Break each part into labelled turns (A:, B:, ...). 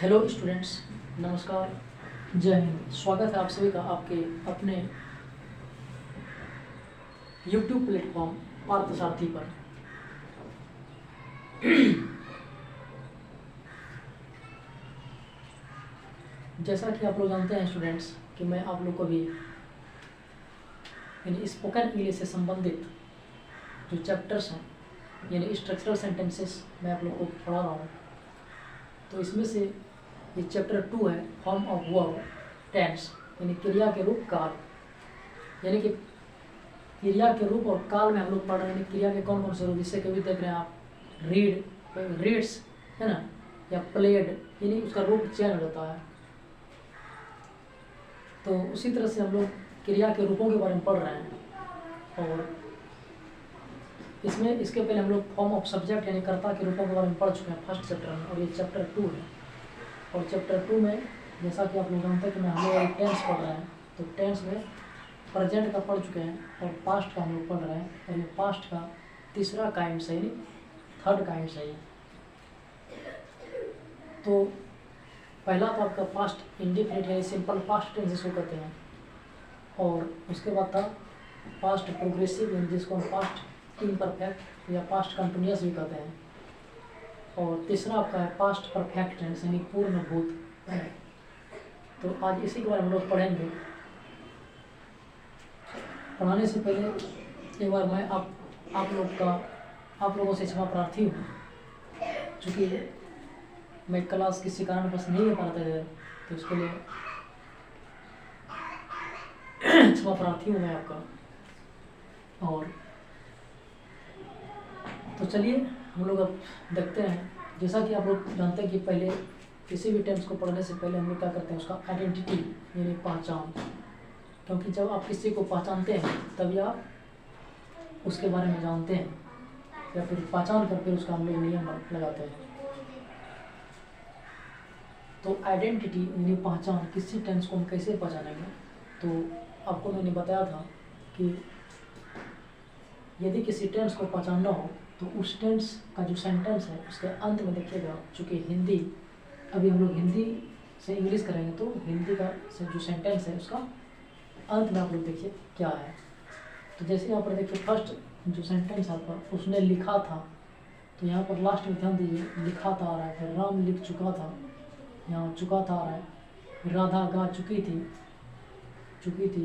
A: Hello students, नमस्कार, जय हिंद। स्वागत है आप सभी का आपके अपने यूट्यूब प्लेटफॉर्म पार्थसारथी पर। जैसा कि आप लोग जानते हैं स्टूडेंट्स कि मैं आप लोग को भी यानी स्पोकन इंग्लिश से संबंधित जो चैप्टर्स हैं यानी स्ट्रक्चरल सेंटेंसेस मैं आप लोग को पढ़ा रहा हूँ। तो इसमें से ये चैप्टर 2 है, फॉर्म ऑफ वर्ब टेंस यानी क्रिया के रूप काल। यानी कि क्रिया के रूप और काल में हम लोग पढ़ रहे हैं क्रिया के कौन कौन से रूप, जिससे कभी देख रहे हैं आप रीड, रीड्स है ना, या प्लेड, यानी उसका रूप चेंज हो जाता है। तो उसी तरह से हम लोग क्रिया के रूपों के बारे में पढ़ रहे हैं। और इसमें इसके पहले हम लोग फॉर्म ऑफ सब्जेक्ट यानी कर्ता के रूपों के बारे में पढ़ चुके हैं फर्स्ट चैप्टर में, और ये चैप्टर 2 है। और चैप्टर 2 में जैसा कि आप लोग जानते हैं कि हम लोग टेंस पढ़ रहे हैं, तो टेंस में प्रेजेंट का पढ़ चुके हैं और पास्ट का हम लोग पढ़ रहे हैं। और ये पास्ट का तीसरा काइंड है, यानी थर्ड काइंड है। तो पहला तो आपका पास्ट इंडिफिनिट यानी सिंपल पास्ट टेंस जिसको कहते हैं, और उसके बाद था पास्ट प्रोग्रेसिव यानी जिसको हम पास्ट इम्परफेक्ट या पास्ट कंटिन्यूअस भी कहते हैं। और तीसरा आपका है पास्ट परफेक्ट टेंस यानी पूर्ण भूत। तो आज इसी के बारे में हम लोग पढ़ेंगे। पढ़ाने से पहले एक बार मैं आप लोगों से क्षमा प्रार्थी हूँ, चूँकि मैं क्लास किसी कारणवश नहीं ले पाता है, तो उसके लिए क्षमा प्रार्थी हूँ मैं आपका। और तो चलिए हम लोग अब देखते हैं। जैसा कि आप लोग जानते हैं कि पहले किसी भी टेंस को पढ़ने से पहले हम लोग क्या करते हैं, उसका आइडेंटिटी यानी पहचान। क्योंकि जब आप किसी को पहचानते हैं तभी आप उसके बारे में जानते हैं, या फिर पहचान कर फिर उसका हम लोग नियम लगाते हैं। तो आइडेंटिटी यानी पहचान, किसी टेंस को हम कैसे पहचानेंगे। तो आपको मैंने बताया था कि यदि किसी टेंस को पहचानना हो तो उस टेंस का जो सेंटेंस है उसके अंत में देखिएगा। चूँकि हिंदी, अभी हम लोग हिंदी से इंग्लिश करेंगे, तो हिंदी का जो सेंटेंस है उसका अंत में आप लोग देखिए क्या है। तो जैसे यहाँ पर देखिए फर्स्ट जो सेंटेंस आपका उसने लिखा था, तो यहाँ पर लास्ट में ध्यान दीजिए लिखा था आ रहा है, फिर राम लिख चुका था, यहाँ चुका था आ रहा है, फिर राधा गा चुकी थी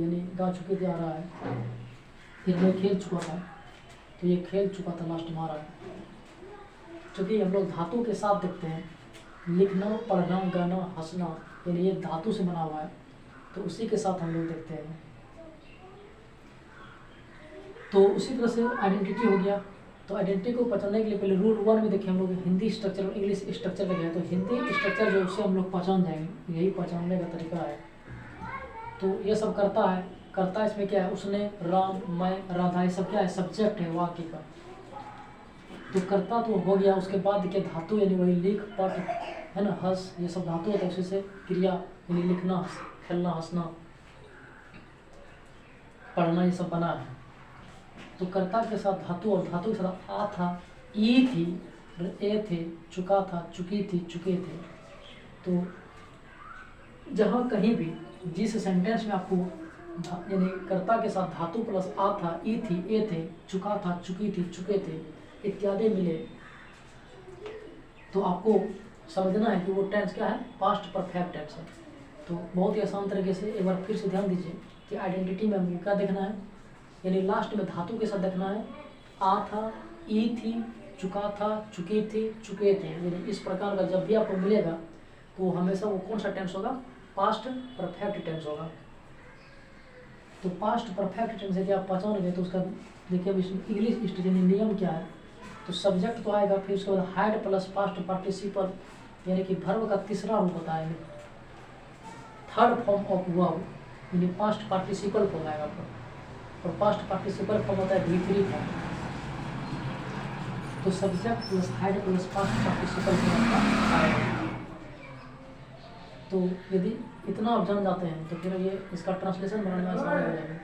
A: यानी गा चुकी थी आ रहा है, फिर मैं खेल चुका था, तो ये खेल चुका था लास्ट में आ रहा है। चूँकि हम लोग धातु के साथ देखते हैं, लिखना, पढ़ना, गाना, हंसना, यानी ये धातु से बना हुआ है, तो उसी के साथ हम लोग देखते हैं। तो उसी तरह से आइडेंटिटी हो गया। तो आइडेंटिटी को पहचानने के लिए पहले रूल 1 में देखिए हम लोग हिंदी स्ट्रक्चर और इंग्लिश स्ट्रक्चर लगे हैं। तो हिंदी स्ट्रक्चर जो उससे हम लोग पहचान जाएंगे, यही पहचानने का तरीका है। तो ये सब करता है, करता इसमें क्या है, उसने, राम, मैं, राधा, ये सब क्या है, सब्जेक्ट है वाक्य का। तो करता तो हो गया। उसके बाद देखिए धातु यानी वही लिख, पढ़ है ना, हंस, ये सब धातु होता है। उसी से क्रिया यानी लिखना, खेलना, हंसना, पढ़ना, ये सब बना है। तो कर्ता के साथ धातु और धातु के साथ आ था, ई थी, ए थे, चुका था, चुकी थी, चुके थे। तो जहाँ कहीं भी जिस सेंटेंस में आपको यानी कर्ता के साथ धातु प्लस आ था, ई थी, ए थे, चुका था, चुकी थी, चुके थे इत्यादि मिले, तो आपको समझना है कि वो टेंस क्या है, पास्ट परफेक्ट टेंस है। तो बहुत ही आसान तरीके से एक बार फिर से ध्यान दीजिए कि आइडेंटिटी में हमको क्या देखना है, यानी लास्ट में धातु के साथ देखना है। आ था, ई थी, चुका था, चुकी थी, चुके थे, यानी इस प्रकार का जब भी आपको मिलेगा तो हमेशा वो कौन सा टेंस होगा, पास्ट परफेक्ट टेंस होगा। तो पास्ट परफेक्ट टेंस यदि आप पहचानोगे तो उसका देखिए इंग्लिश यानी नियम क्या है। तो सब्जेक्ट तो आएगा, फिर उसके बाद हैड प्लस पास्ट पार्टिसिपल यानी कि वर्ब का तीसरा रूप होता है, थर्ड फॉर्म ऑफ वर्ब यानी पास्ट पार्टिसिपल फॉर्म आएगा। और पास्ट पार्टिसिपल फॉर्म होता है V3 फॉर्म। तो subject plus had plus past participle form आएगा। तो यदि इतना आप जान जाते हैं तो फिर ये इसका ट्रांसलेशन बनाने में आसान हो जाएगा।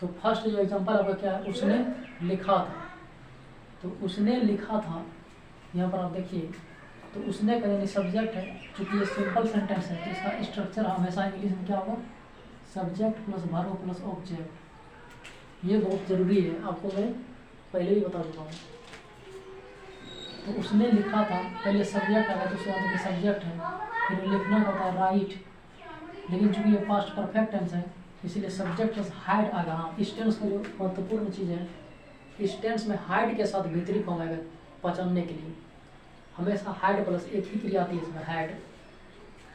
A: तो फर्स्ट जो एग्जांपल आपका क्या है, उसने लिखा था। तो उसने लिखा था, यहाँ पर आप देखिए तो उसने का यानी सब्जेक्ट है, चूँकि ये सिंपल सेंटेंस है तो इसका स्ट्रक्चर हमेशा इंग्लिश में क्या होगा, subject plus verb plus object. ये बहुत ज़रूरी है, आपको मैं पहले भी बता चुका हूँ। तो उसने लिखा था, पहले सब्जेक्ट आया तो उसके बाद देखिए सब्जेक्ट है, फिर लिखना का होता है राइट, लेकिन चूँकि ये पास्ट परफेक्ट टेंस है इसीलिए सब्जेक्ट प्लस हाइड आएगा। हाँ, इस टेंस का जो महत्वपूर्ण चीज़ है, इस टेंस में हाइड के साथ भीतरी फॉर्म आएगा पहचानने के लिए। हमेशा हाइड प्लस एक ही क्रिया आती है इसमें, हाइड,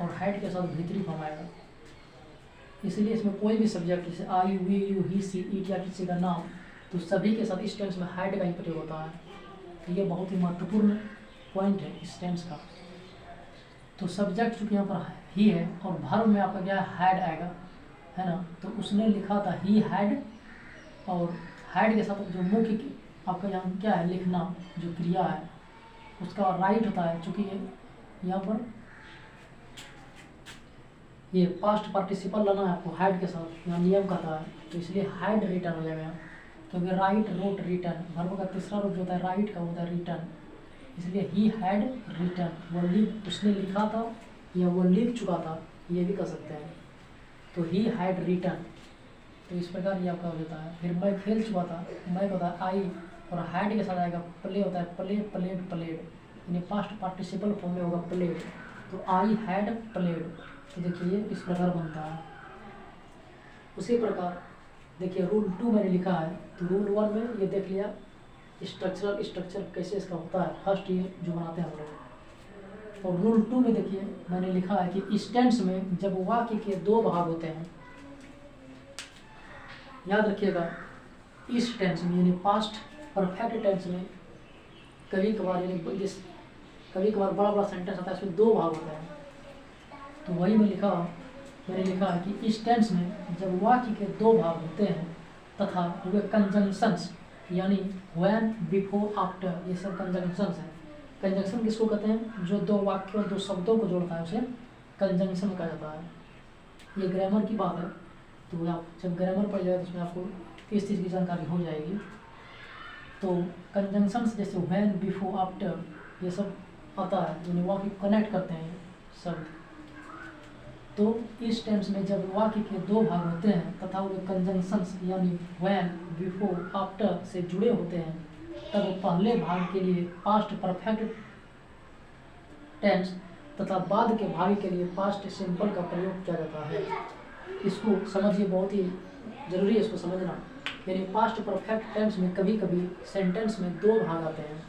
A: और हाइड के साथ भीतरी फॉर्म आएगा। इसीलिए इसमें कोई भी सब्जेक्ट जैसे I, we, you, he, she, it या किसी का नाम, तो सभी के साथ इस टेंस में हाइड का ही प्रयोग होता है। तो ये बहुत ही महत्वपूर्ण पॉइंट है इस टेंस का। तो सब्जेक्ट चूँकि यहाँ पर ही है और वर्ब में आपका क्या है, हैड आएगा, है ना। तो उसने लिखा था ही हैड, और हैड के साथ जो मुख्य आपका यहाँ क्या है, लिखना जो क्रिया है उसका राइट होता है। चूँकि ये यहाँ पर ये पास्ट पार्टिसिपल लाना है आपको हैड के साथ, यहाँ नियम कहता है, तो इसलिए हैड रिटर्न हो जाएगा यहाँ, क्योंकि राइट, रोट, रिटर्न, वर्ब का तीसरा रूप जो होता है राइट का होता है रिटर्न, इसलिए ही हैड रिटर्न, वो लिख, उसने लिखा था या वो लिख चुका था, ये भी कह सकते हैं। तो ही हैड रिटर्न, तो इस प्रकार ये आपका हो जाता है। फिर मैं खेल चुका था, मैं होता है आई, और हैड के साथ आएगा प्ले, होता है प्ले, प्लेड, प्लेड, यानी पास्ट पार्टिसिपल फॉर्म में होगा प्लेड, तो आई हैड प्लेड। तो देखिए ये इस प्रकार बनता है। उसी प्रकार देखिए रूल 2 मैंने लिखा है, तो रूल 1 में ये देख लिया स्ट्रक्चर कैसे इसका होता है, फर्स्ट ये जो बनाते हैं हम लोग। और रूल 2 में देखिए मैंने लिखा है कि इस टेंस में जब वाक्य के 2 भाग होते हैं, याद रखिएगा इस टेंस में यानी पास्ट परफेक्ट टेंस में कभी कभार यानी कभी कभार बड़ा बड़ा सेंटेंस आता है, इसमें 2 भाग होते हैं। तो वही मैंने लिखा है कि इस टेंस में जब वाक्य के 2 भाग होते हैं तथा वे कंजंक्शंस यानी व्हेन, बिफोर, आफ्टर, ये सब कंजंक्शंस हैं। कंजंक्शन किसको कहते हैं, जो 2 वाक्यों 2 शब्दों को जोड़ता है उसे कंजंक्शन कहा जाता है। ये ग्रामर की बात है, तो आप जब ग्रामर पढ़ जाए तो उसमें आपको इस चीज़ की जानकारी हो जाएगी। तो कंजंक्शंस जैसे व्हेन, बिफोर, आफ्टर ये सब आता है, यानी वाक्य कनेक्ट करते हैं शब्द। तो इस टेंस में जब वाक्य के 2 भाग होते हैं तथा वे कंजंक्शंस यानी व्हेन, बिफोर, आफ्टर से जुड़े होते हैं, तब पहले भाग के लिए पास्ट परफेक्ट टेंस तथा बाद के भाग के लिए पास्ट सिंपल का प्रयोग किया जाता है। इसको समझिए, बहुत ही जरूरी है इसको समझना। यानी पास्ट परफेक्ट टेंस में कभी कभी सेंटेंस में 2 भाग आते हैं,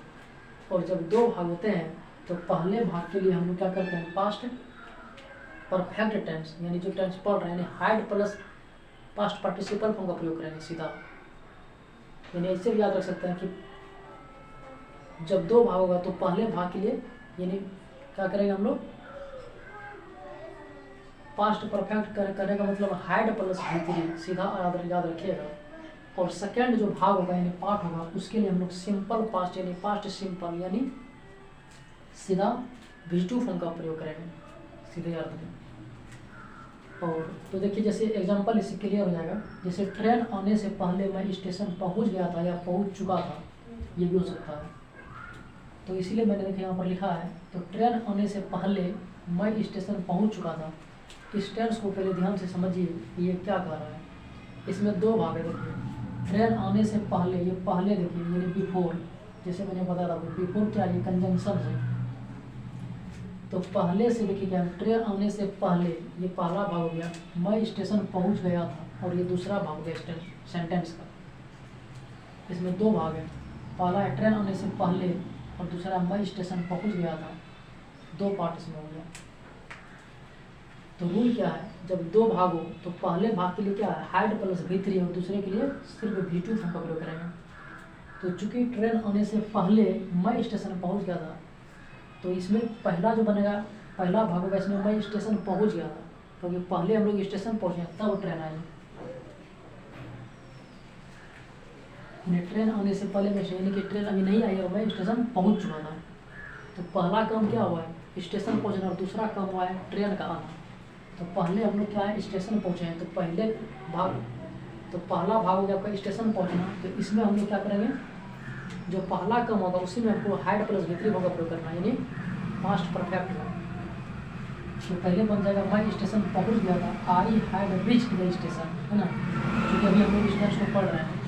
A: और जब 2 भाग होते हैं तो पहले भाग के लिए हम लोग क्या करते हैं, पास्ट परफेक्ट टेंस यानी जो टेंस पढ़ रहे हैं यानी hide plus past participle form का प्रयोग करेंगे सीधा। यानी ऐसे भी याद रख सकते हैं कि जब 2 भाग होगा तो पहले भाग के लिए यानी क्या करेंगे हम लोग, पास्ट परफेक्ट करने का मतलब हाइड प्लस भीतरी, सीधा याद रखिएगा। और सेकेंड जो भाग होगा यानी पार्ट होगा उसके लिए हम लोग सिंपल पास्ट यानी पास्ट सिंपल यानी सीधा V2 फॉर्म का प्रयोग करेंगे सीधे अर्थ में। और तो देखिए जैसे एग्जांपल इससे क्लियर हो जाएगा, जैसे ट्रेन आने से पहले मैं स्टेशन पहुंच गया था या पहुंच चुका था, ये भी हो सकता है। तो इसीलिए मैंने देखिए यहाँ पर लिखा है, तो ट्रेन आने से पहले मैं स्टेशन पहुंच चुका था। इस टेंस को पहले ध्यान से समझिए ये क्या कह रहा है। इसमें 2 भाग है, देखिए ट्रेन आने से पहले, ये पहले देखिए यानी बिफोर, जैसे मैंने बताया था बिफोर क्या, ये कंजंक्शन है। तो पहले से देखिए क्या, ट्रेन आने से पहले ये पहला भाग हो गया, मैं स्टेशन पहुंच गया था, और ये दूसरा भाग हो गया सेंटेंस का। इसमें 2 भाग है, पहला है ट्रेन आने से पहले और दूसरा मैं स्टेशन पहुंच गया था, 2 पार्ट इसमें हो गया। तो रूल क्या है, जब 2 भाग हो तो पहले भाग के लिए क्या है, हाइड प्लस V3 और दूसरे के लिए सिर्फ V2 फॉर्म का प्रयोग करेंगे। तो चूंकि ट्रेन आने से पहले मैं स्टेशन पहुंच गया था, तो इसमें पहला जो बनेगा, पहला भाग होगा इसमें मैं स्टेशन पहुंच गया था, क्योंकि पहले हम लोग स्टेशन पहुंचे तब ट्रेन आई। ट्रेन आने से पहले मैं यानी कि ट्रेन अभी नहीं आई और मैं स्टेशन पहुंच चुका था। तो पहला काम क्या हुआ है, स्टेशन पहुंचना, और दूसरा काम हुआ है ट्रेन का आना। तो पहले हम लोग क्या है, स्टेशन पहुंचे हैं, तो पहले भाग, तो पहला भाग हो गया आपका स्टेशन पहुंचना। तो इसमें हम लोग क्या करेंगे, जो पहला काम होगा उसी में हमको हाइड प्लस V3 का प्रयोग करना, यानी पास्ट परफेक्ट में, तो पहले बन जाएगा मैं स्टेशन पहुंच गया था, I had reached the station, है ना, क्योंकि अभी हम लोग इस टेंस को पढ़ रहे हैं।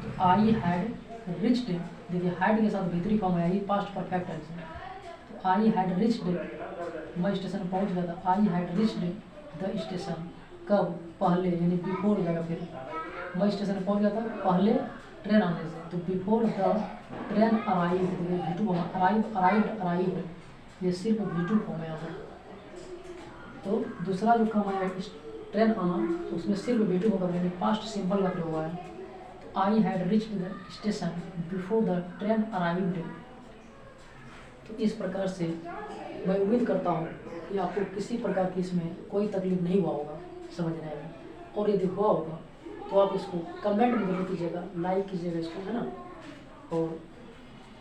A: तो आई हैड रीच्ड, देखिए हैड के साथ भीतरी फॉर्म है, ये पास्ट परफेक्ट टेंस है। तो आई हैड रीच्ड, मैं स्टेशन पहुंच गया था, I had reached the station, कब, पहले, यानी बिफोर हो जाएगा। फिर मैं स्टेशन पहुंच गया था पहले ट्रेन आने से, तो before the train arrived, V two form, arrived, ये सिर्फ वी2 फॉर्म है यहाँ पर। तो दूसरा जो काम है ट्रेन आना, तो उसमें सिर्फ वी2 होगा, यानी पास्ट सिंपल का प्रयोग हुआ है। तो I had reached the station before the train arrived. तो इस प्रकार से मैं उम्मीद करता हूँ कि आपको किसी प्रकार की इसमें कोई तकलीफ नहीं हुआ होगा समझने में, और यदि हुआ होगा तो आप इसको कमेंट में जरूर कीजिएगा, लाइक कीजिएगा इसको, है ना, और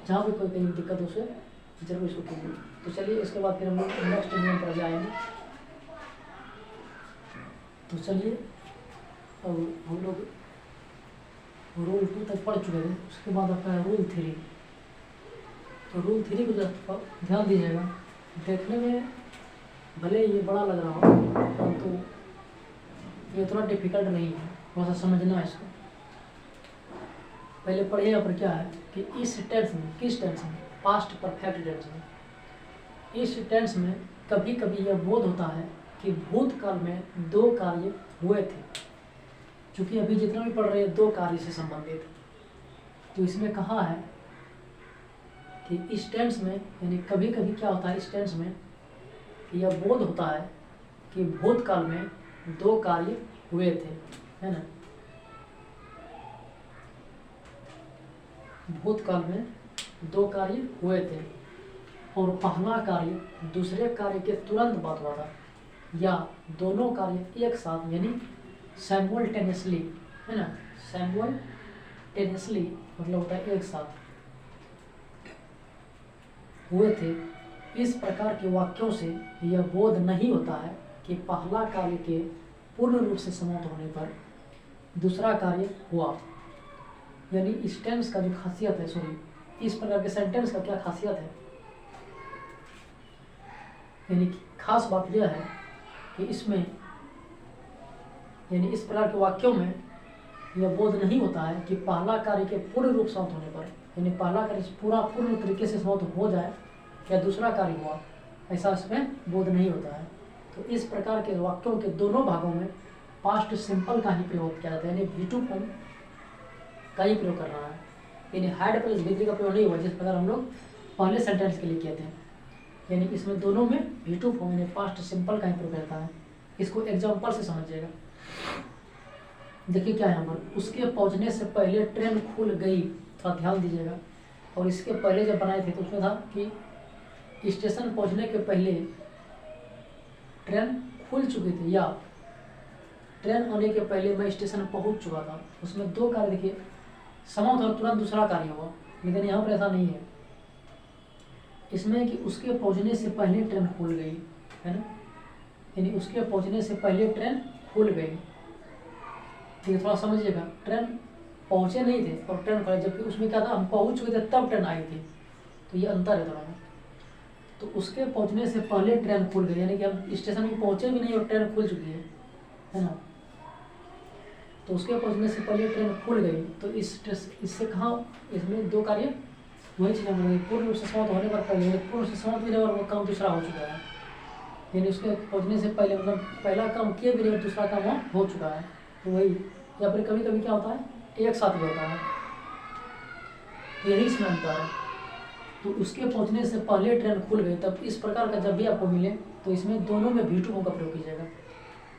A: जहाँ भी कोई कहीं दिक्कत हो उसे जरूर इसको कीजिए। तो चलिए इसके बाद फिर हम लोग नेक्स्ट नियम पर जाएंगे। तो चलिए अब हम लोग रूल 2 तक पढ़ चुके थे, उसके बाद अपना रूल 3। तो रूल 3 को ध्यान दीजिएगा, देखने में भले ये बड़ा लग रहा हो परंतु ये थोड़ा डिफिकल्ट नहीं है, थोड़ा सा समझना है इसको। पहले पढ़िए यहाँ पर क्या है कि इस टेंस में, किस टेंस में, पास्ट परफेक्ट टेंस में, इस टेंस में कभी कभी यह बोध होता है कि भूतकाल में 2 कार्य हुए थे। चूँकि अभी जितना भी पढ़ रहे हैं 2 कार्य से संबंधित, तो इसमें कहा है कि इस टेंस में, यानी कभी कभी क्या होता है इस टेंस में कि यह बोध होता है कि भूतकाल में 2 कार्य हुए थे, है ना, भूतकाल में 2 कार्य हुए थे और पहला कार्य दूसरे कार्य के तुरंत बाद हुआ था, या दोनों कार्य एक साथ, यानी साइमल्टेनियसली, है ना, साइमल्टेनियसली मतलब होता है एक साथ हुए थे। इस प्रकार के वाक्यों से यह बोध नहीं होता है कि पहला कार्य के पूर्ण रूप से समाप्त होने पर दूसरा कार्य हुआ। यानी इस टेंस का जो खासियत है, सॉरी इस प्रकार के सेंटेंस का क्या खासियत है, यानी खास बात यह है कि इसमें, यानी इस प्रकार के वाक्यों में यह बोध नहीं होता है कि पहला कार्य के पूर्ण रूप समाप्त होने पर, यानी पहला कार्य पूर्ण तरीके से समाप्त हो जाए या दूसरा कार्य हुआ, ऐसा इसमें बोध नहीं होता है। तो इस प्रकार के वाक्यों के दोनों भागों में पास्ट सिंपल का ही प्रयोग किया जाता है, यानी वी2 फॉर्म का ही प्रयोग कर रहा है, यानी हैड प्लस वी3 का प्रयोग नहीं हुआ जिस प्रकार हम लोग पहले सेंटेंस के लिए किए थे। यानी इसमें दोनों में वी2 फॉर्म यानी पास्ट सिंपल का ही प्रयोग रहता है। इसको एग्जाम्पल से समझिएगा। देखिए क्या है यहाँ पर, उसके पहुँचने से पहले ट्रेन खुल गई, थोड़ा ध्यान दीजिएगा। और इसके पहले जब बनाए थे तो उसमें था कि स्टेशन पहुँचने के पहले ट्रेन खुल चुकी थी, या ट्रेन आने के पहले मैं स्टेशन पहुँच चुका था। उसमें 2 कार्य देखिए, समाप्त और तुरंत दूसरा कार्य हुआ, लेकिन यहाँ पर ऐसा नहीं है। इसमें कि उसके पहुँचने से पहले ट्रेन खुल गई, है ना, यानी उसके पहुँचने से पहले ट्रेन खुल गई। ठीक है, थोड़ा समझिएगा, ट्रेन पहुँचे नहीं थे और ट्रेन खुला, जबकि उसमें क्या था हम पहुँच चुके थे तब ट्रेन आई थी, तो ये अंतर है थोड़ा। तो उसके पहुँचने से पहले ट्रेन खुल गई, यानी कि हम स्टेशन में पहुँचे भी नहीं और ट्रेन खुल चुकी है ना। तो उसके पहुँचने से पहले ट्रेन खुल गई, तो इससे कहाँ, इसमें 2 कार्य वही चीज़ हम पूर्ण रूप से समाप्त होने पर पहले, पूर्ण से समाप्त भी नहीं और वो काम दूसरा हो चुका है, यानी उसके पहुँचने से पहले मतलब पहला काम किए भी नहीं और दूसरा काम वहाँ हो चुका है। तो वही, या फिर कभी कभी क्या होता है एक साथ भी होता है, तो यही इसमें अंतर है। तो उसके पहुँचने से पहले ट्रेन खुल गई, तब इस प्रकार का जब भी आपको मिले तो इसमें दोनों में वी2 फॉर्म का प्रयोग कीजिएगा।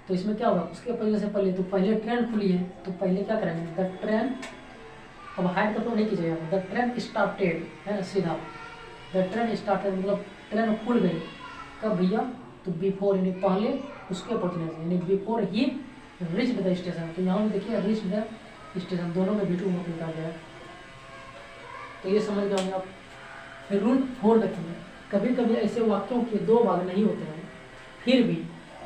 A: तो इसमें क्या होगा, उसके पहुँचने से पहले, तो पहले ट्रेन खुली है तो पहले क्या करेंगे, द ट्रेन, अब हाइड का प्रयोग नहीं कीजिएगा, द ट्रेन स्टार्टेड, है ना, सीधा द ट्रेन स्टार्टेड मतलब ट्रेन खुल गई, कब भैया, तो बिफोर यानी पहले उसके पहुँचने से, यानी before he reached the station. तो यहाँ पे देखिए रीच्ड द स्टेशन, दोनों में वी2 फॉर्म निकाल गया। तो ये समझ गए आप। फिर रूल 4 देखिए, कभी कभी ऐसे वाक्यों के 2 भाग नहीं होते हैं, फिर भी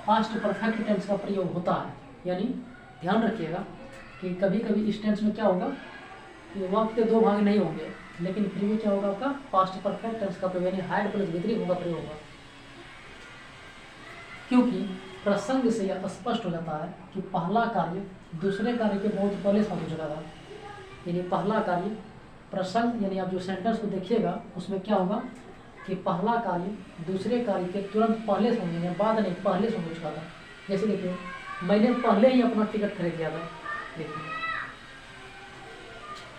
A: पास्ट परफेक्ट टेंस का प्रयोग होता है। यानी ध्यान रखिएगा कि कभी कभी इस टेंस में क्या होगा कि वाक्य के 2 भाग नहीं होंगे, लेकिन फिर भी क्या होगा आपका पास्ट परफेक्ट टेंस का प्रयोग यानी हैड प्लस विद होगा प्रयोग होगा, क्योंकि प्रसंग से यह स्पष्ट हो जाता है कि पहला कार्य दूसरे कार्य के बहुत पहले समाप्त हो चुका था। यानी पहला कार्य प्रसंग यानी आप जो सेंटेंस को देखिएगा उसमें क्या होगा कि पहला कार्य दूसरे कार्य के तुरंत पहले से होने बाद नहीं, पहले से हो चुका था। जैसे देखिए मैंने पहले ही अपना टिकट खरीद लिया था। देखिए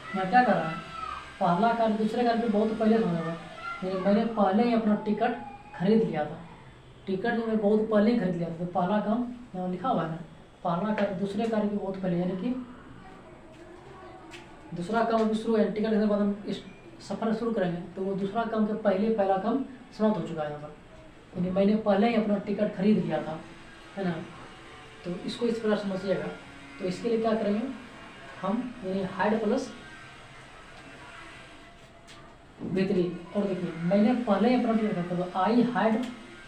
A: यहाँ क्या कर रहा है, पहला कार्य दूसरे कार्य के बहुत पहले से होने का, यानी मैंने पहले ही अपना टिकट खरीद लिया था। टिकट जो मैं बहुत पहले ही खरीद लिया था, तो पहला काम यहाँ लिखा हुआ है ना, पहला कार्य दूसरे कार्य के बहुत पहले, यानी कि दूसरा काम अभी शुरू है, टिकट के बाद हम इस सफ़र शुरू करेंगे तो वो दूसरा काम के पहले पहला काम समाप्त हो चुका है यहाँ पर। यानी मैंने पहले ही अपना टिकट खरीद लिया था, है ना। तो इसको इस प्रकार समझिएगा। तो इसके लिए क्या करेंगे हम, यानी हाइड प्लस बेहतरी। और देखिए मैंने पहले ही अपना टिकट खरीदा, तो आई हाइड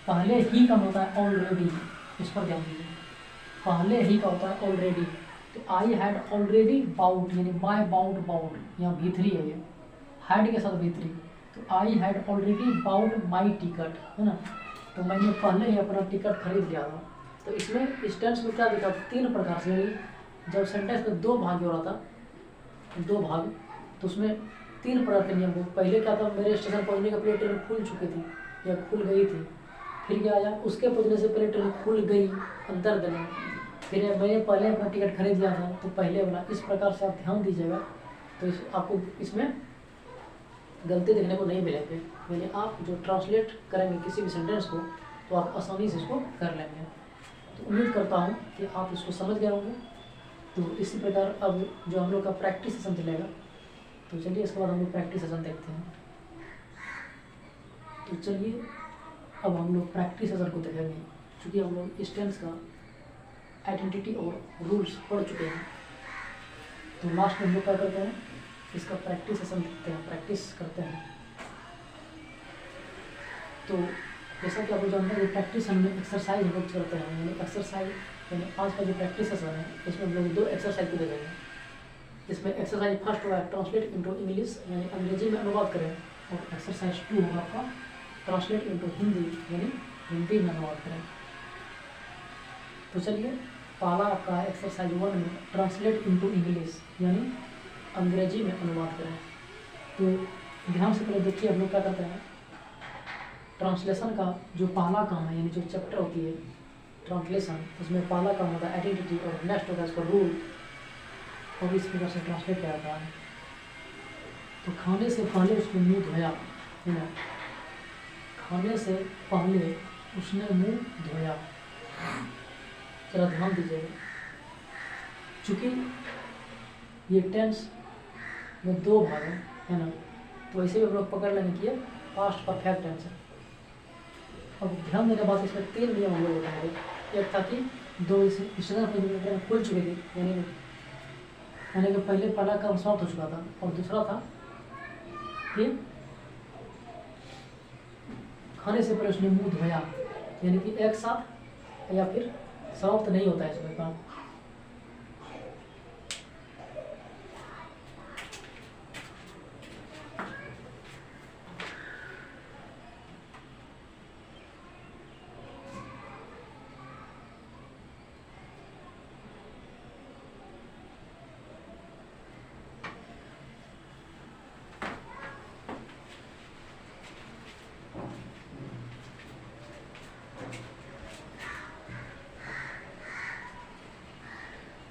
A: पहले ही का होता है ऑलरेडी, इस पर ध्यान दीजिए, पहले ही का होता है ऑलरेडी। तो आई हैड ऑलरेडी बाउट, यानी बाय बाउट, बाउट यहाँ भीतरी है, ये हैड के साथ भीतरी। तो I had already bought my ticket, है ना। तो मैंने पहले ही अपना टिकट खरीद लिया था। तो इसमें इस टेंस में क्या दिखा, तीन प्रकार से, जब सेंटेंस में दो भाग हो रहा था, दो भाग, तो उसमें तीन प्रकार के नियम को। पहले क्या था, मेरे स्टेशन पहुंचने के पहले ट्रेन खुल चुकी थी या खुल गई थी। फिर क्या आया, उसके पहुंचने से पहले ट्रेन खुल गई अंतर देने। फिर मैंने पहले अपना टिकट खरीद लिया था, तो पहले वाला। इस प्रकार से आप ध्यान दीजिएगा, तो आपको इसमें गलती देखने को नहीं मिलेंगे। यानी आप जो ट्रांसलेट करेंगे किसी भी सेंटेंस को, तो आप आसानी से इसको कर लेंगे। तो उम्मीद करता हूँ कि आप इसको समझ गए होंगे। तो इसी प्रकार अब जो हम लोग का प्रैक्टिस सेशन चलेगा, तो चलिए इसके बाद हम लोग प्रैक्टिस सेशन देखते हैं। तो चलिए अब हम लोग प्रैक्टिस सेशन को देखेंगे, क्योंकि हम लोग इस टेंस का आइडेंटिटी और रूल्स पढ़ चुके हैं। तो लास्ट में हम लोग क्या करते हैं, इसका प्रैक्टिस सेशन देखते हैं, प्रैक्टिस करते हैं। तो जैसा कि आप लोग जानते हैं कि प्रैक्टिस हम लोग एक्सरसाइज हम लोग करते हैं, यानी एक्सरसाइज, यानी आज का जो प्रैक्टिस सेशन है इसमें हम लोग दो एक्सरसाइज को देखेंगे। इसमें एक्सरसाइज फर्स्ट होगा ट्रांसलेट इनटू इंग्लिश, यानी अंग्रेजी में अनुवाद करें, और एक्सरसाइज 2 होगा आपका ट्रांसलेट इनटू हिंदी, यानी हिंदी में अनुवाद करें। तो चलिए पहला आपका एक्सरसाइज 1 में ट्रांसलेट इनटू इंग्लिश, यानी अंग्रेजी में अनुवाद करें। तो ध्यान से पहले देखिए हम लोग क्या करते हैं, ट्रांसलेशन का जो पहला काम है, यानी जो चैप्टर होती है ट्रांसलेशन, उसमें पहला काम होता है आइडेंटिटी, और नेक्स्ट होता है इसका रूल, और इस प्रकार से ट्रांसलेट किया जाता है। तो खाने से पहले उसने मुँह धोया, है ना, खाने से पहले उसने मुँह धोया। जरा ध्यान दीजिएगा, चूँकि ये टेंस में दो भाग है ना, तो ऐसे भी हम लोग पकड़ लेंगे कि ये पास्ट परफेक्ट टेंस है। अब ध्यान देने के बाद इसमें तीन नियम हम लोग बताएंगे। एक था कि दो स्टेशन खुल चुकी थी, यानी कि पहले पहला काम समाप्त हो चुका था, और दूसरा था कि खाने से पहले उसने मुंह धोया, यानी कि एक साथ या फिर समाप्त नहीं होता है इसमें काम।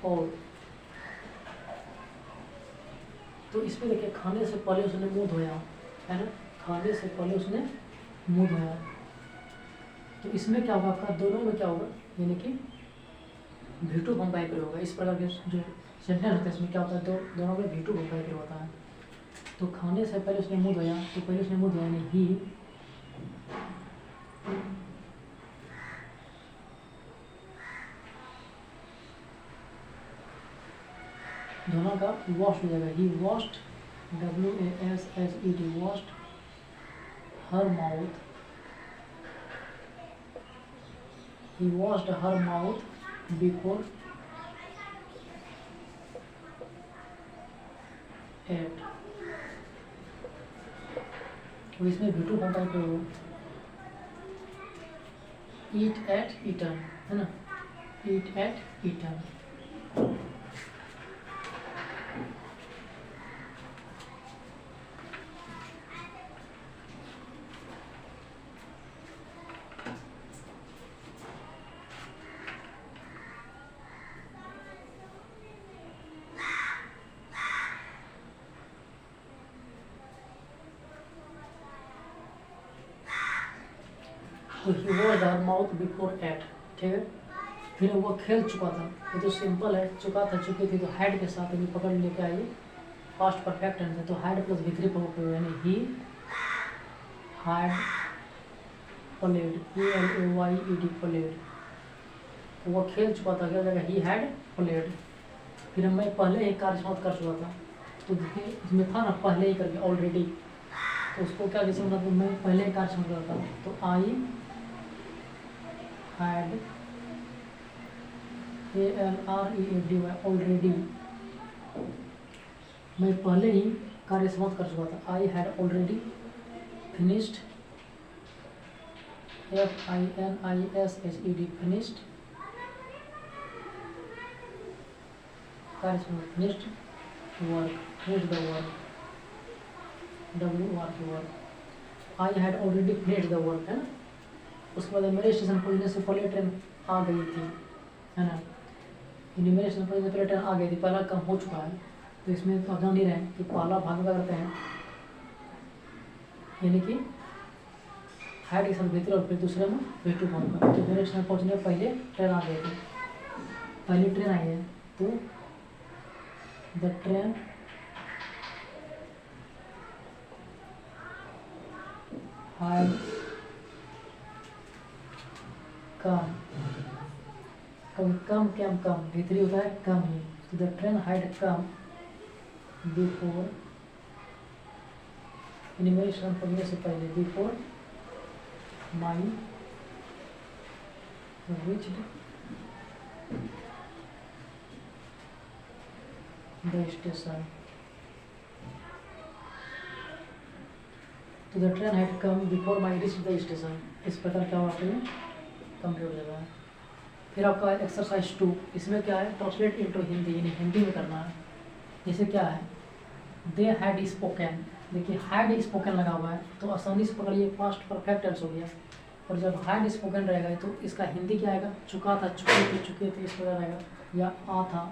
A: और तो इसमें देखिए खाने से पहले उसने मुंह धोया, है ना, खाने से पहले उसने मुंह धोया। तो इसमें क्या होगा आपका, दोनों में क्या होगा, यानी कि V2 फॉर्म का प्रयोग होगा। इस प्रकार के जो सेंटेंस होता है इसमें क्या होता है, दोनों में V2 फॉर्म का प्रयोग होता है। तो खाने से पहले उसने मुंह धोया, तो पहले उसने मुंह धोया यानी ही दोनों का वॉश हो जाएगा, he washed, WASHED, washed her mouth, he washed her mouth before eat. तो इसमें V2 फॉर्म का प्रयोग ईट एट ईटन है ना, ईट एट ईटन। तो he was our mouth before ate, ठीक है। फिर वो खेल चुका था, ये तो सिंपल है, चुका था चुकी थी, तो हैड के साथ अभी पकड़ लेके आइए पास्ट परफेक्ट टेंस है, तो हैड प्लस V3 पकड़ यानी he had played, PLAYED played, तो वो खेल चुका था, क्या जगह ही हैड प्लेड। फिर मैं पहले ही कार्य समाप्त कर चुका था, तो देखिए इसमें था ना पहले ही करके ऑलरेडी, तो उसको क्या जैसे मतलब मैं पहले ही कार्य समाप्त करता था, तो आई हैड ALREADY ऑलरेडी, मैं पहले ही कार्य समाप्त कर चुका था। आई had already finished, FINISHED finished, कार्य समाप्त, finished work, finished the work, WORK। I had already finished the work है ना। उसके बाद मेरे स्टेशन पहुंचने से पहले ट्रेन आ गई थी, है ना, मेरे स्टेशन पहुंचने से पहले ट्रेन आ गई थी, पहला काम हो चुका है। तो इसमें तो आप जान ही रहे हैं कि पहला भाग क्या करते हैं, यानी कि हैड के साथ भीतर और फिर दूसरे में V2 फॉर्म का। तो मेरे स्टेशन पहुंचने पहले ट्रेन आ गई थी, पहली ट्रेन आई है, तो the train had come, come क्या कम, V3 होता है कम ही, तो the train had come before, मेरे स्टेशन पहुंचने से पहले, before my reached the station. तो the train had come before my reached the station. इस प्रकार क्या हुआ आपने कंप्लीट हो जाएगा। फिर आपका एक्सरसाइज 2, इसमें क्या है, ट्रांसलेट इनटू हिंदी, यानी हिंदी में करना है। जैसे क्या है, दे हैड स्पोकन, देखिए हैड स्पोकन लगा हुआ है, तो आसानी से पकड़िए पास्ट परफेक्ट टेंस हो गया। और जब हैड स्पोकन रहेगा तो इसका हिंदी क्या आएगा, चुका था, चुके थे इस प्रकार आएगा, या आ था,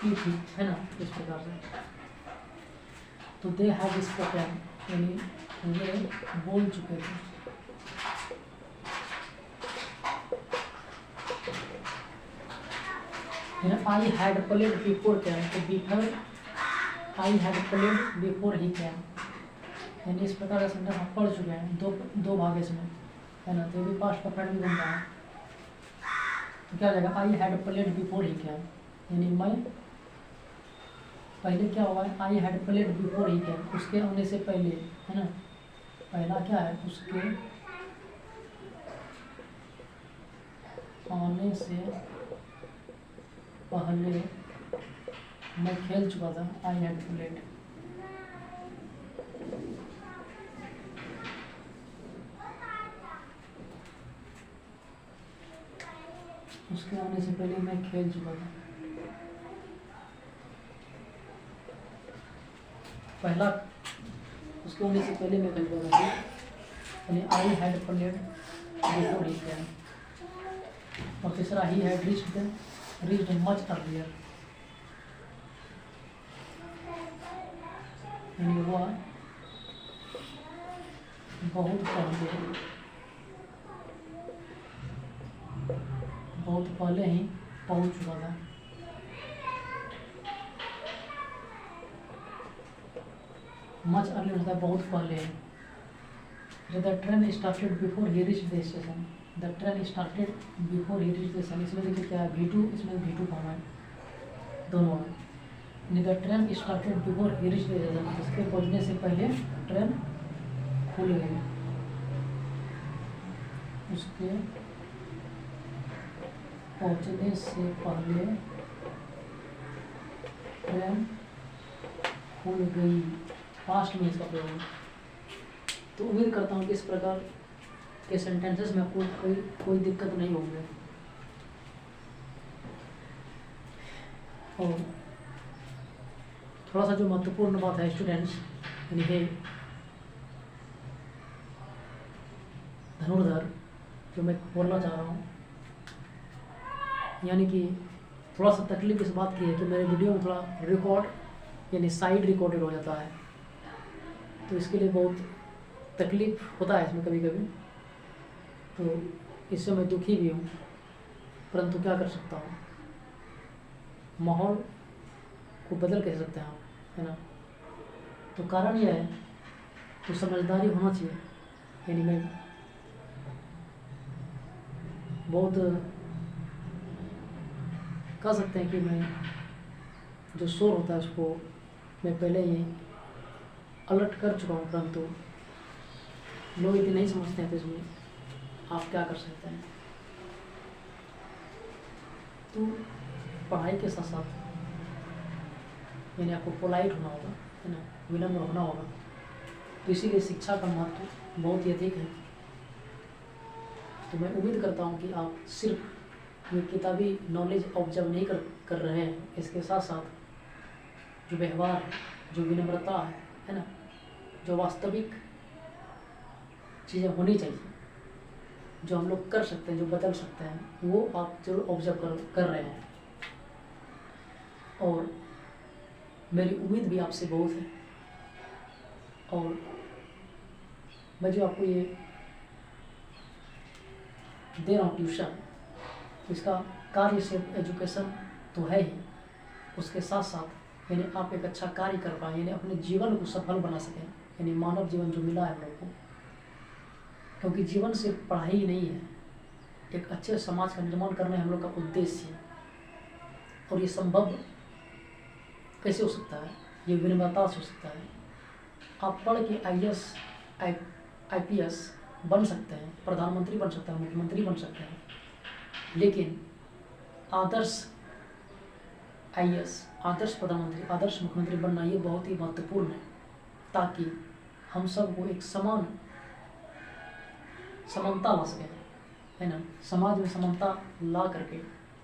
A: की थी, है ना, इस प्रकार से। तो दे हैड स्पोकन यानी वे बोल चुके थे। I had played before came, तो before I had played before he came, यानी इस प्रकार का सेंटेंस हम पढ़ चुके हैं, दो भाग इसमें, है ना, तो ये भी पास्ट परफेक्ट भी बन रहा है। तो क्या हो जाएगा, आई had played before he came, यानी मैं पहले क्या हुआ है, आई had played before he cam, उसके आने से पहले, है ना, पहला क्या है, उसके आने से पहले मैं खेल चुका था, आई हैड प्लेड। उसके आने से पहले मैं खेल चुका था, पहला उसके आने से पहले मैं खेल चुका था, यानी आई had played before he cam. और तीसरा he had reached much earlier, यानी वह बहुत पहले ही पहुंच चुका था। मच अर्लियर होता है बहुत पहले। The train started before he reached the station, the train started before he reached the station, इसमें देखिए क्या है, V2, इसमें V2 फॉर्म है दोनों में। The train started before he reached the station, इसके पहुंचने से पहले ट्रेन खुल गई, उसके पहुंचने से पहले ट्रेन खुल गई, पास्ट में इसका प्रयोग है। तो उम्मीद करता हूँ कि इस प्रकार के सेंटेंसेस में आपको कोई दिक्कत नहीं होगी। और थोड़ा सा जो महत्वपूर्ण बात है स्टूडेंट्स, यानी कि धनुर्धर, जो मैं बोलना चाह रहा हूँ, यानी कि थोड़ा सा तकलीफ इस बात की है कि मेरे वीडियो में थोड़ा रिकॉर्ड यानी साइड रिकॉर्डेड हो जाता है, तो इसके लिए बहुत तकलीफ होता है इसमें कभी कभी, तो इससे मैं दुखी भी हूँ, परंतु क्या कर सकता हूँ, माहौल को बदल कैसे सकते हैं आप, है ना। तो कारण यह है, तो समझदारी होना चाहिए, यानी मैं बहुत कह सकते हैं कि मैं जो शोर होता है उसको मैं पहले ही अलर्ट कर चुका हूँ, परंतु लोग यदि नहीं समझते हैं तो इसमें आप क्या कर सकते हैं। तो पढ़ाई के साथ साथ यानी आपको पोलाइट होना होगा, है ना, विनम्र होना होगा, तो इसीलिए शिक्षा का महत्व बहुत ही अधिक है। तो मैं उम्मीद करता हूँ कि आप सिर्फ ये किताबी नॉलेज ऑब्जर्व नहीं कर रहे हैं, इसके साथ साथ जो व्यवहार है, जो विनम्रता है ना, जो वास्तविक चीज़ें होनी चाहिए, जो हम लोग कर सकते हैं, जो बदल सकते हैं, वो आप जरूर ऑब्जर्व कर रहे हैं। और मेरी उम्मीद भी आपसे बहुत है, और मैं जो आपको ये दे रहा हूँ ट्यूशन, इसका कार्य सिर्फ एजुकेशन तो है ही, उसके साथ साथ यानी आप एक अच्छा कार्य कर पाएँ, यानी अपने जीवन को सफल बना सकें, यानी मानव जीवन जो मिला है हम लोग को, क्योंकि जीवन सिर्फ पढ़ाई ही नहीं है, एक अच्छे समाज का निर्माण करना हम लोग का उद्देश्य है। और ये संभव कैसे हो सकता है, ये विनम्रता से हो सकता है। आप पढ़ के IAS IPS बन सकते हैं, प्रधानमंत्री बन सकते हैं, मुख्यमंत्री बन सकते हैं, लेकिन आदर्श IAS, आदर्श प्रधानमंत्री, आदर्श मुख्यमंत्री बनना ये बहुत ही महत्वपूर्ण है, ताकि हम सबको एक समानता ला सकें, है ना, समाज में समानता ला करके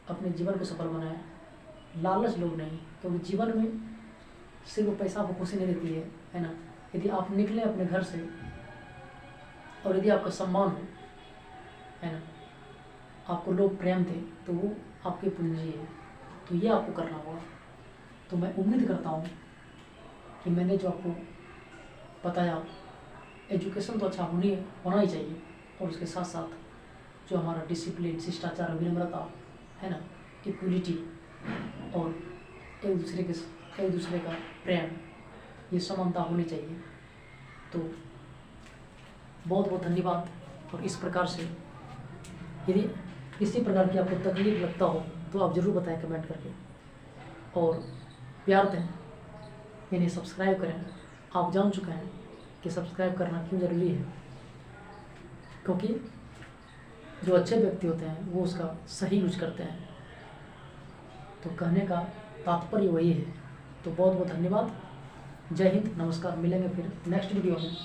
A: अपने जीवन को सफल बनाएं। लालच लोग नहीं, क्योंकि जीवन में सिर्फ पैसा आपको खुशी नहीं देती है ना। यदि आप निकले अपने घर से और यदि आपका सम्मान हो, है ना, आपको लोग प्रेम दें, तो वो आपकी पूंजी है, तो ये आपको करना होगा। तो मैं उम्मीद करता हूँ कि मैंने जो आपको बताया, एजुकेशन तो अच्छा होना ही चाहिए, और उसके साथ साथ जो हमारा डिसिप्लिन, शिष्टाचार, विनम्रता, है ना, इक्वलिटी और एक दूसरे का प्रेम, ये समानता होनी चाहिए। तो बहुत बहुत धन्यवाद। और इस प्रकार से यदि किसी प्रकार की आपको तकलीफ लगता हो तो आप ज़रूर बताएं कमेंट करके, और प्यार दें, यानी सब्सक्राइब करें। आप जान चुके हैं कि सब्सक्राइब करना क्यों ज़रूरी है, क्योंकि जो अच्छे व्यक्ति होते हैं वो उसका सही यूज करते हैं। तो कहने का तात्पर्य वही है। तो बहुत बहुत धन्यवाद। जय हिंद, नमस्कार। मिलेंगे फिर नेक्स्ट वीडियो में।